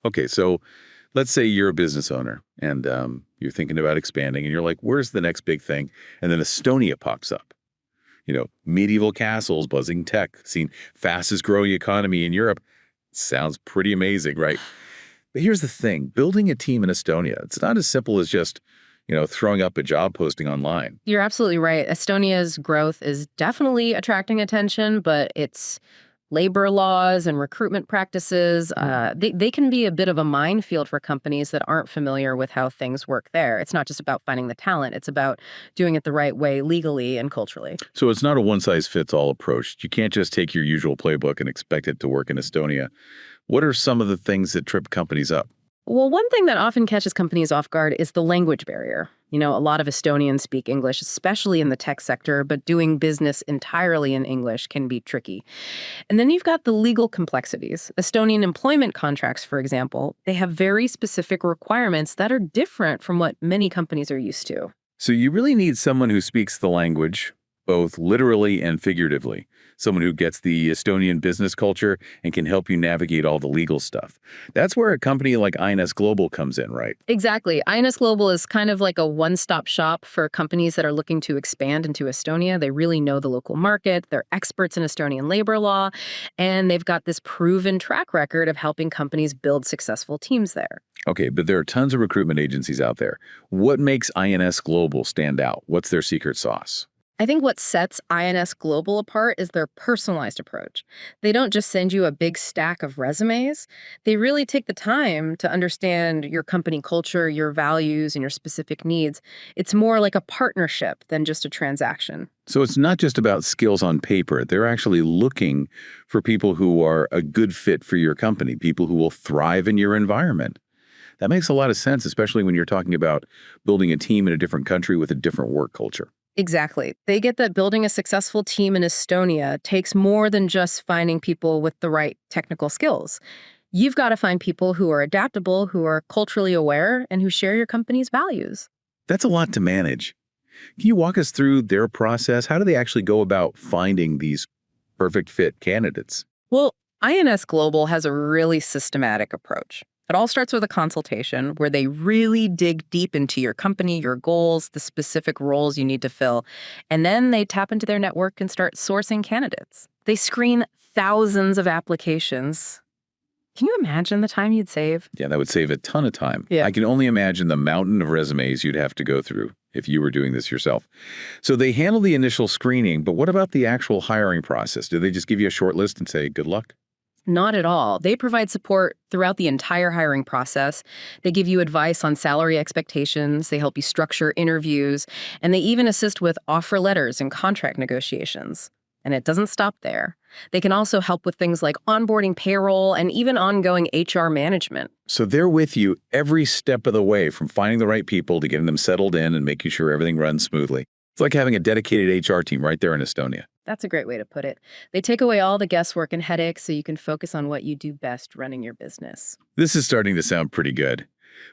Okay, so let's say you're a business owner and you're thinking about expanding and you're like, where's the next big thing? And then Estonia pops up. Medieval castles, buzzing tech, seen fastest growing economy in Europe. Sounds pretty amazing, right? But here's the thing, building a team in Estonia, it's not as simple as just, throwing up a job posting online. You're absolutely right. Estonia's growth is definitely attracting attention, but its labor laws and recruitment practices, they can be a bit of a minefield for companies that aren't familiar with how things work there. It's not just about finding the talent. It's about doing it the right way legally and culturally. So it's not a one size fits all approach. You can't just take your usual playbook and expect it to work in Estonia. What are some of the things that trip companies up? Well, one thing that often catches companies off guard is the language barrier. A lot of Estonians speak English, especially in the tech sector, but doing business entirely in English can be tricky. And then you've got the legal complexities. Estonian employment contracts, for example, they have very specific requirements that are different from what many companies are used to. So you really need someone who speaks the language, both literally and figuratively. Someone who gets the Estonian business culture and can help you navigate all the legal stuff. That's where a company like INS Global comes in, right? Exactly. INS Global is kind of like a one-stop shop for companies that are looking to expand into Estonia. They really know the local market. They're experts in Estonian labor law, and they've got this proven track record of helping companies build successful teams there. Okay, but there are tons of recruitment agencies out there. What makes INS Global stand out? What's their secret sauce? I think what sets INS Global apart is their personalized approach. They don't just send you a big stack of resumes. They really take the time to understand your company culture, your values, and your specific needs. It's more like a partnership than just a transaction. So it's not just about skills on paper. They're actually looking for people who are a good fit for your company, people who will thrive in your environment. That makes a lot of sense, especially when you're talking about building a team in a different country with a different work culture. Exactly. They get that building a successful team in Estonia takes more than just finding people with the right technical skills. You've got to find people who are adaptable, who are culturally aware, and who share your company's values. That's a lot to manage. Can you walk us through their process? How do they actually go about finding these perfect fit candidates? Well, INS Global has a really systematic approach. It all starts with a consultation where they really dig deep into your company, your goals, the specific roles you need to fill. And then they tap into their network and start sourcing candidates. They screen thousands of applications. Can you imagine the time you'd save? Yeah, that would save a ton of time. Yeah. I can only imagine the mountain of resumes you'd have to go through if you were doing this yourself. So they handle the initial screening, but what about the actual hiring process? Do they just give you a short list and say, good luck? Not at all. They provide support throughout the entire hiring process. They give you advice on salary expectations. They help you structure interviews, and they even assist with offer letters and contract negotiations. And it doesn't stop there. They can also help with things like onboarding payroll and even ongoing HR management. So they're with you every step of the way, from finding the right people to getting them settled in and making sure everything runs smoothly. It's like having a dedicated HR team right there in Estonia. That's a great way to put it. They take away all the guesswork and headaches so you can focus on what you do best running your business. This is starting to sound pretty good.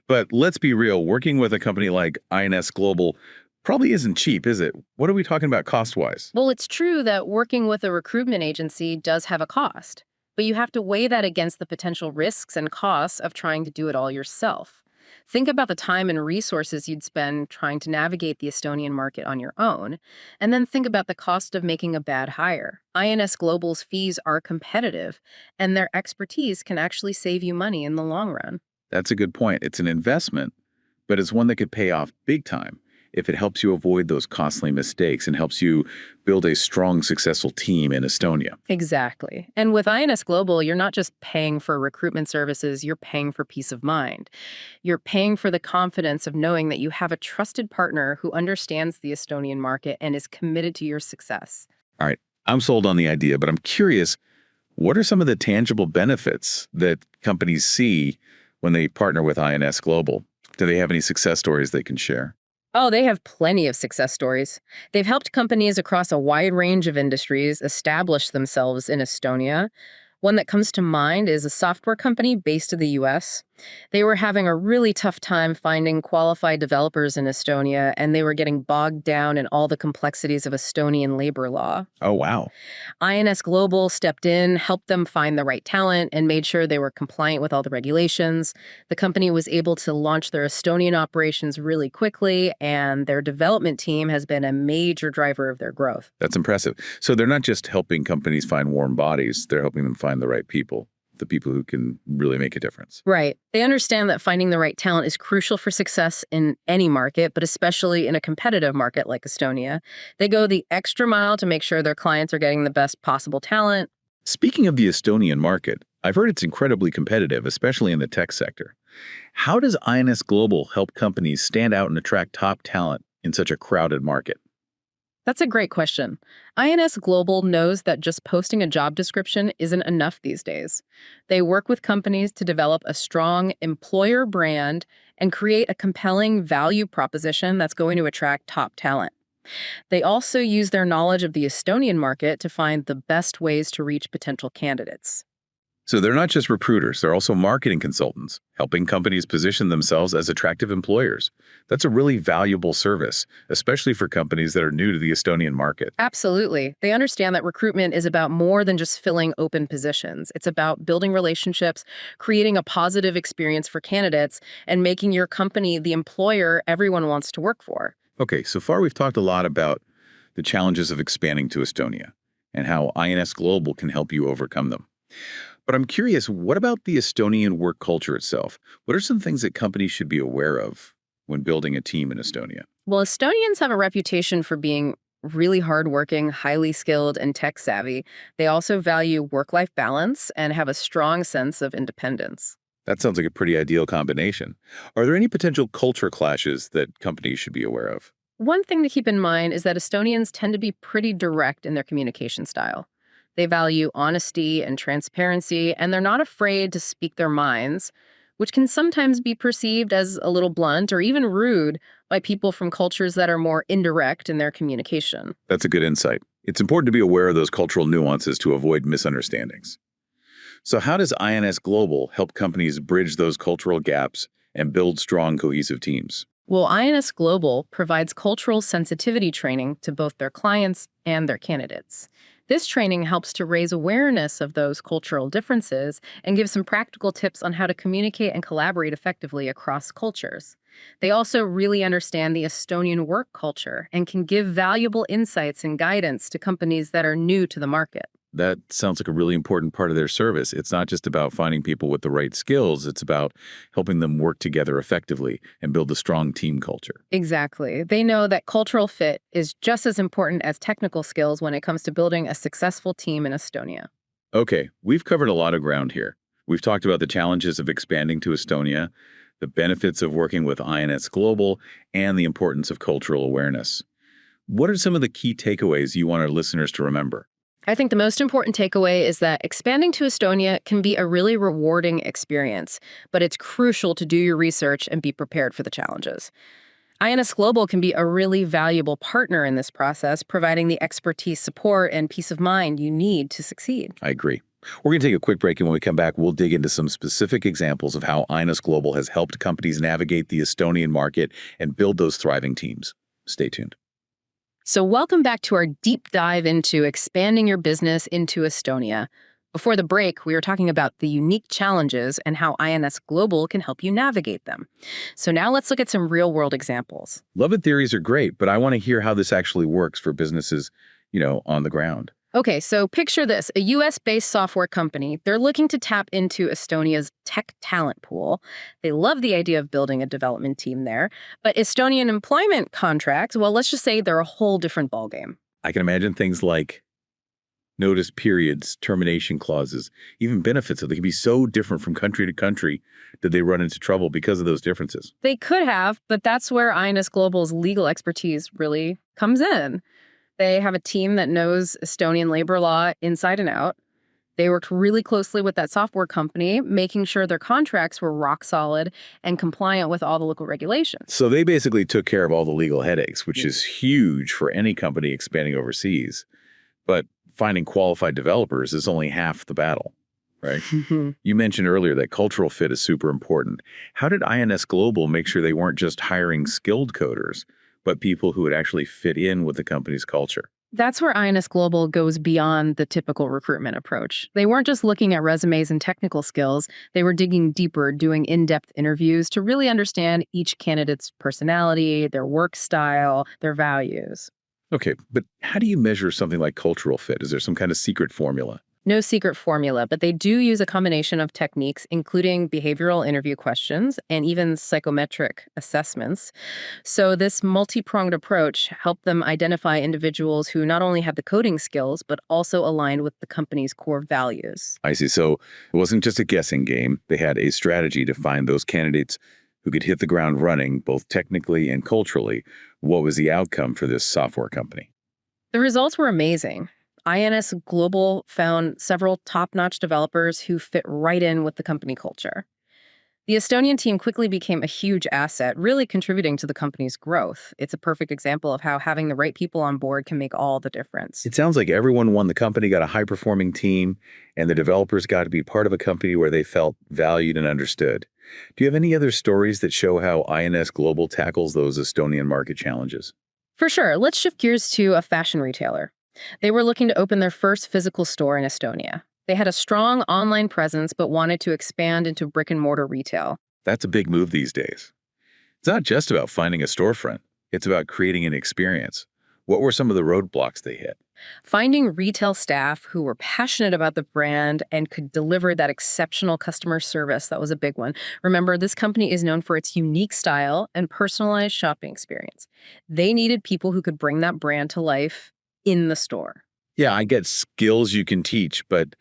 But let's be real, working with a company like INS Global probably isn't cheap, is it? What are we talking about cost-wise? Well, it's true that working with a recruitment agency does have a cost, but you have to weigh that against the potential risks and costs of trying to do it all yourself. Think about the time and resources you'd spend trying to navigate the Estonian market on your own, and then think about the cost of making a bad hire. INS Global's fees are competitive, and their expertise can actually save you money in the long run. That's a good point. It's an investment, but it's one that could pay off big time if it helps you avoid those costly mistakes and helps you build a strong, successful team in Estonia. Exactly. And with INS Global, you're not just paying for recruitment services, you're paying for peace of mind. You're paying for the confidence of knowing that you have a trusted partner who understands the Estonian market and is committed to your success. All right, I'm sold on the idea, but I'm curious, what are some of the tangible benefits that companies see when they partner with INS Global? Do they have any success stories they can share? Oh, they have plenty of success stories. They've helped companies across a wide range of industries establish themselves in Estonia. One that comes to mind is a software company based in the US. They were having a really tough time finding qualified developers in Estonia, and they were getting bogged down in all the complexities of Estonian labor law. Oh, wow. INS Global stepped in, helped them find the right talent, and made sure they were compliant with all the regulations. The company was able to launch their Estonian operations really quickly, and their development team has been a major driver of their growth. That's impressive. So they're not just helping companies find warm bodies, they're helping them find the right people, the people who can really make a difference. Right. They understand that finding the right talent is crucial for success in any market, but especially in a competitive market like Estonia. They go the extra mile to make sure their clients are getting the best possible talent. Speaking of the Estonian market, I've heard it's incredibly competitive, especially in the tech sector. How does INS Global help companies stand out and attract top talent in such a crowded market? That's a great question. INS Global knows that just posting a job description isn't enough these days. They work with companies to develop a strong employer brand and create a compelling value proposition that's going to attract top talent. They also use their knowledge of the Estonian market to find the best ways to reach potential candidates. So they're not just recruiters, they're also marketing consultants, helping companies position themselves as attractive employers. That's a really valuable service, especially for companies that are new to the Estonian market. Absolutely. They understand that recruitment is about more than just filling open positions. It's about building relationships, creating a positive experience for candidates, and making your company the employer everyone wants to work for. Okay, so far we've talked a lot about the challenges of expanding to Estonia and how INS Global can help you overcome them. But I'm curious, what about the Estonian work culture itself? What are some things that companies should be aware of when building a team in Estonia? Well, Estonians have a reputation for being really hardworking, highly skilled, and tech savvy. They also value work-life balance and have a strong sense of independence. That sounds like a pretty ideal combination. Are there any potential culture clashes that companies should be aware of? One thing to keep in mind is that Estonians tend to be pretty direct in their communication style. They value honesty and transparency, and they're not afraid to speak their minds, which can sometimes be perceived as a little blunt or even rude by people from cultures that are more indirect in their communication. That's a good insight. It's important to be aware of those cultural nuances to avoid misunderstandings. So how does INS Global help companies bridge those cultural gaps and build strong, cohesive teams? Well, INS Global provides cultural sensitivity training to both their clients and their candidates. This training helps to raise awareness of those cultural differences and give some practical tips on how to communicate and collaborate effectively across cultures. They also really understand the Estonian work culture and can give valuable insights and guidance to companies that are new to the market. That sounds like a really important part of their service. It's not just about finding people with the right skills, it's about helping them work together effectively and build a strong team culture. Exactly. They know that cultural fit is just as important as technical skills when it comes to building a successful team in Estonia. Okay, we've covered a lot of ground here. We've talked about the challenges of expanding to Estonia, the benefits of working with INS Global, and the importance of cultural awareness. What are some of the key takeaways you want our listeners to remember? I think the most important takeaway is that expanding to Estonia can be a really rewarding experience, but it's crucial to do your research and be prepared for the challenges. INS Global can be a really valuable partner in this process, providing the expertise, support, and peace of mind you need to succeed. I agree. We're going to take a quick break, and when we come back, we'll dig into some specific examples of how INS Global has helped companies navigate the Estonian market and build those thriving teams. Stay tuned. So welcome back to our deep dive into expanding your business into Estonia. Before the break, we were talking about the unique challenges and how INS Global can help you navigate them. So now let's look at some real-world examples. Love it theories are great, but I want to hear how this actually works for businesses, on the ground. Okay, so picture this, a US-based software company. They're looking to tap into Estonia's tech talent pool. They love the idea of building a development team there. But Estonian employment contracts, well, let's just say they're a whole different ballgame. I can imagine things like notice periods, termination clauses, even benefits. So they can be so different from country to country that they run into trouble because of those differences. They could have, but that's where INS Global's legal expertise really comes in. They have a team that knows Estonian labor law inside and out. They worked really closely with that software company, making sure their contracts were rock solid and compliant with all the local regulations. So they basically took care of all the legal headaches, which is huge for any company expanding overseas. But finding qualified developers is only half the battle. right? You mentioned earlier that cultural fit is super important. How did INS Global make sure they weren't just hiring skilled coders, but people who would actually fit in with the company's culture? That's where INS Global goes beyond the typical recruitment approach. They weren't just looking at resumes and technical skills, they were digging deeper, doing in depth interviews to really understand each candidate's personality, their work style, their values. Okay, but how do you measure something like cultural fit? Is there some kind of secret formula? No secret formula, but they do use a combination of techniques, including behavioral interview questions and even psychometric assessments. So, this multi pronged approach helped them identify individuals who not only have the coding skills, but also aligned with the company's core values. I see. So it wasn't just a guessing game. They had a strategy to find those candidates who could hit the ground running, both technically and culturally. What was the outcome for this software company? The results were amazing. INS Global found several top notch developers who fit right in with the company culture. The Estonian team quickly became a huge asset, really contributing to the company's growth. It's a perfect example of how having the right people on board can make all the difference. It sounds like everyone won. The company got a high-performing team, and the developers got to be part of a company where they felt valued and understood. Do you have any other stories that show how INS Global tackles those Estonian market challenges? For sure, let's shift gears to a fashion retailer. They were looking to open their first physical store in Estonia. They had a strong online presence but wanted to expand into brick and mortar retail. That's a big move these days. It's not just about finding a storefront. It's about creating an experience. What were some of the roadblocks they hit? Finding retail staff who were passionate about the brand and could deliver that exceptional customer service, that was a big one. Remember, this company is known for its unique style and personalized shopping experience. They needed people who could bring that brand to life in the store. Yeah, I get skills you can teach, but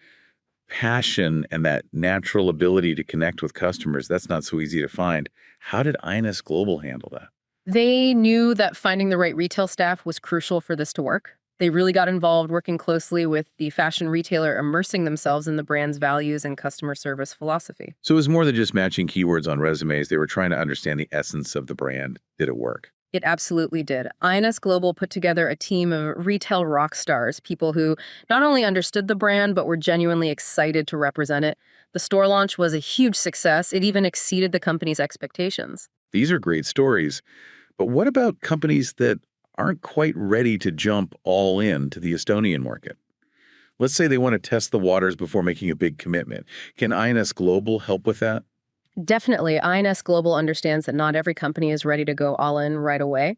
passion and that natural ability to connect with customers, that's not so easy to find. How did INS Global handle that? They knew that finding the right retail staff was crucial for this to work. They really got involved working closely with the fashion retailer, immersing themselves in the brand's values and customer service philosophy. So it was more than just matching keywords on resumes. They were trying to understand the essence of the brand. Did it work? It absolutely did. INS Global put together a team of retail rock stars, people who not only understood the brand, but were genuinely excited to represent it. The store launch was a huge success. It even exceeded the company's expectations. These are great stories. But what about companies that aren't quite ready to jump all in to the Estonian market? Let's say they want to test the waters before making a big commitment. Can INS Global help with that? Definitely, INS Global understands that not every company is ready to go all in right away.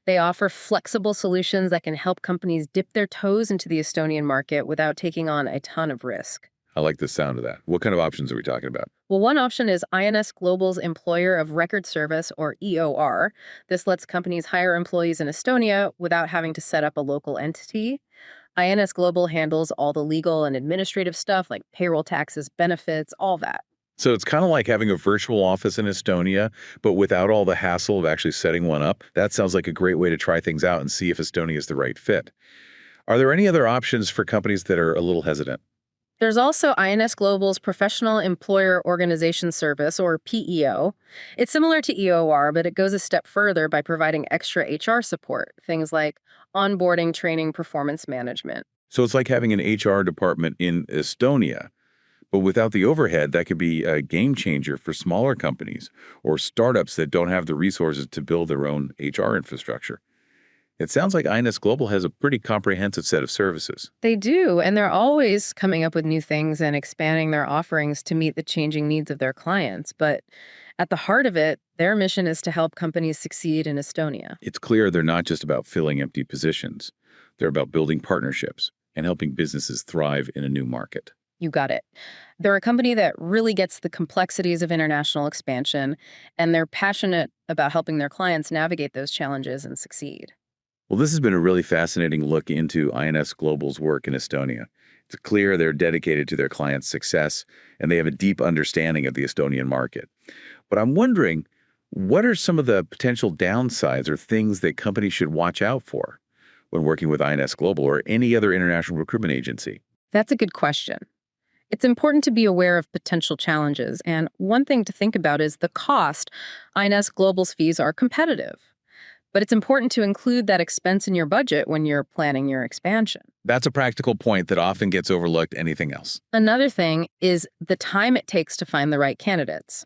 They offer flexible solutions that can help companies dip their toes into the Estonian market without taking on a ton of risk. I like the sound of that. What kind of options are we talking about? Well, one option is INS Global's Employer of Record Service, or EOR. This lets companies hire employees in Estonia without having to set up a local entity. INS Global handles all the legal and administrative stuff like payroll taxes, benefits, all that. So it's kind of like having a virtual office in Estonia, but without all the hassle of actually setting one up. That sounds like a great way to try things out and see if Estonia is the right fit. Are there any other options for companies that are a little hesitant? There's also INS Global's Professional Employer Organization Service, or PEO. It's similar to EOR, but it goes a step further by providing extra HR support, things like onboarding, training, performance management. So it's like having an HR department in Estonia, but without the overhead, that could be a game changer for smaller companies or startups that don't have the resources to build their own HR infrastructure. It sounds like INS Global has a pretty comprehensive set of services. They do, and they're always coming up with new things and expanding their offerings to meet the changing needs of their clients. But at the heart of it, their mission is to help companies succeed in Estonia. It's clear they're not just about filling empty positions. They're about building partnerships and helping businesses thrive in a new market. You got it. They're a company that really gets the complexities of international expansion, and they're passionate about helping their clients navigate those challenges and succeed. Well, this has been a really fascinating look into INS Global's work in Estonia. It's clear they're dedicated to their clients' success, and they have a deep understanding of the Estonian market. But I'm wondering, what are some of the potential downsides or things that companies should watch out for when working with INS Global or any other international recruitment agency? That's a good question. It's important to be aware of potential challenges, and one thing to think about is the cost. INS Global's fees are competitive. But it's important to include that expense in your budget when you're planning your expansion. That's a practical point that often gets overlooked. Anything else? Another thing is the time it takes to find the right candidates.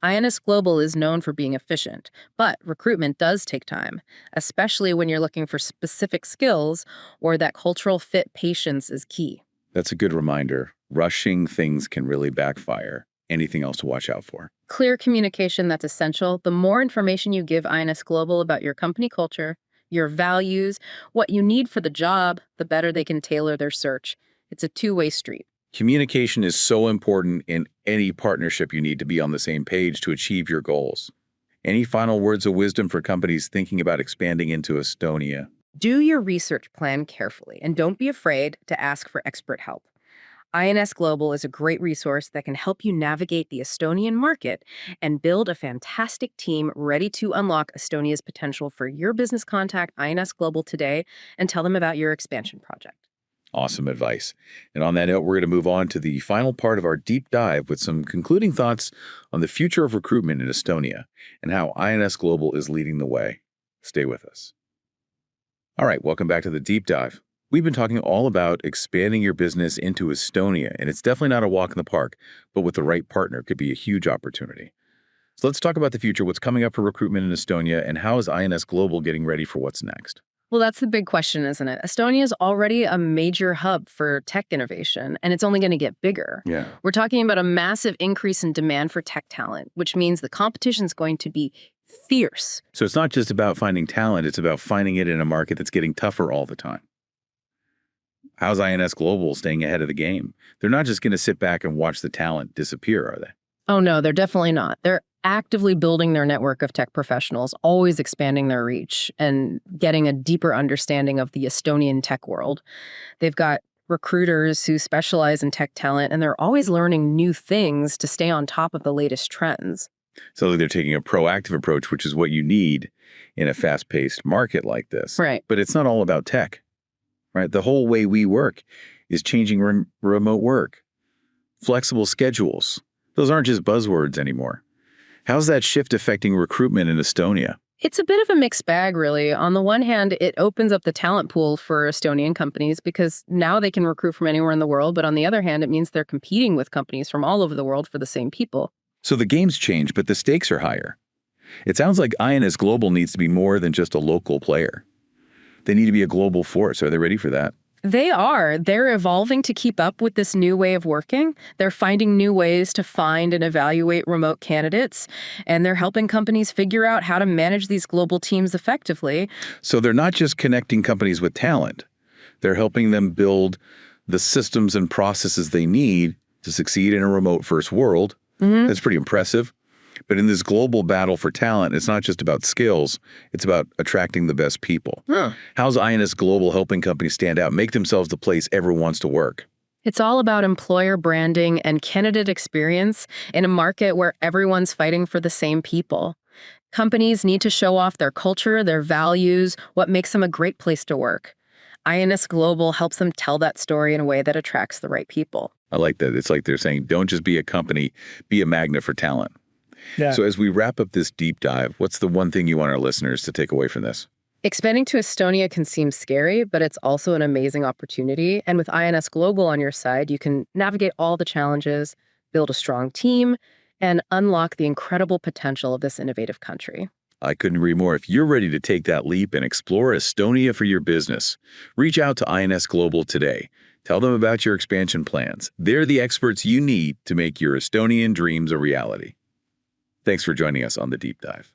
INS Global is known for being efficient, but recruitment does take time, especially when you're looking for specific skills or that cultural fit. Patience is key. That's a good reminder. Rushing things can really backfire. Anything else to watch out for? Clear communication, that's essential. The more information you give INS Global about your company culture, your values, what you need for the job, the better they can tailor their search. It's a two-way street. Communication is so important in any partnership. You need to be on the same page to achieve your goals. Any final words of wisdom for companies thinking about expanding into Estonia? Do your research plan carefully, and don't be afraid to ask for expert help. INS Global is a great resource that can help you navigate the Estonian market and build a fantastic team ready to unlock Estonia's potential. For your business, contact INS Global today and tell them about your expansion project. Awesome advice. And on that note, we're going to move on to the final part of our deep dive with some concluding thoughts on the future of recruitment in Estonia and how INS Global is leading the way. Stay with us. All right, welcome back to the deep dive. We've been talking all about expanding your business into Estonia, and it's definitely not a walk in the park, but with the right partner, it could be a huge opportunity. So let's talk about the future, what's coming up for recruitment in Estonia, and how is INS Global getting ready for what's next? Well, that's the big question, isn't it? Estonia is already a major hub for tech innovation, and it's only going to get bigger. Yeah. We're talking about a massive increase in demand for tech talent, which means the competition is going to be fierce. So it's not just about finding talent, it's about finding it in a market that's getting tougher all the time. How's INS Global staying ahead of the game? They're not just going to sit back and watch the talent disappear, are they? Oh, no, they're definitely not. They're actively building their network of tech professionals, always expanding their reach and getting a deeper understanding of the Estonian tech world. They've got recruiters who specialize in tech talent, and they're always learning new things to stay on top of the latest trends. So they're taking a proactive approach, which is what you need in a fast-paced market like this. Right. But it's not all about tech, right? The whole way we work is changing remote work, flexible schedules. Those aren't just buzzwords anymore. How's that shift affecting recruitment in Estonia? It's a bit of a mixed bag, really. On the one hand, it opens up the talent pool for Estonian companies because now they can recruit from anywhere in the world. But on the other hand, it means they're competing with companies from all over the world for the same people. So the game's changed, but the stakes are higher. It sounds like INS Global needs to be more than just a local player. They need to be a global force. Are they ready for that? They are. They're evolving to keep up with this new way of working. They're finding new ways to find and evaluate remote candidates, and they're helping companies figure out how to manage these global teams effectively. So they're not just connecting companies with talent. They're helping them build the systems and processes they need to succeed in a remote-first world. That's pretty impressive. But in this global battle for talent, it's not just about skills, it's about attracting the best people. How's INS Global helping companies stand out, make themselves the place everyone wants to work? It's all about employer branding and candidate experience in a market where everyone's fighting for the same people. Companies need to show off their culture, their values, what makes them a great place to work. INS Global helps them tell that story in a way that attracts the right people. I like that. It's like they're saying, don't just be a company, be a magnet for talent. Yeah. So as we wrap up this deep dive, what's the one thing you want our listeners to take away from this? Expanding to Estonia can seem scary, but it's also an amazing opportunity. And with INS Global on your side, you can navigate all the challenges, build a strong team, and unlock the incredible potential of this innovative country. I couldn't agree more. If you're ready to take that leap and explore Estonia for your business, reach out to INS Global today. Tell them about your expansion plans. They're the experts you need to make your Estonian dreams a reality. Thanks for joining us on The Deep Dive.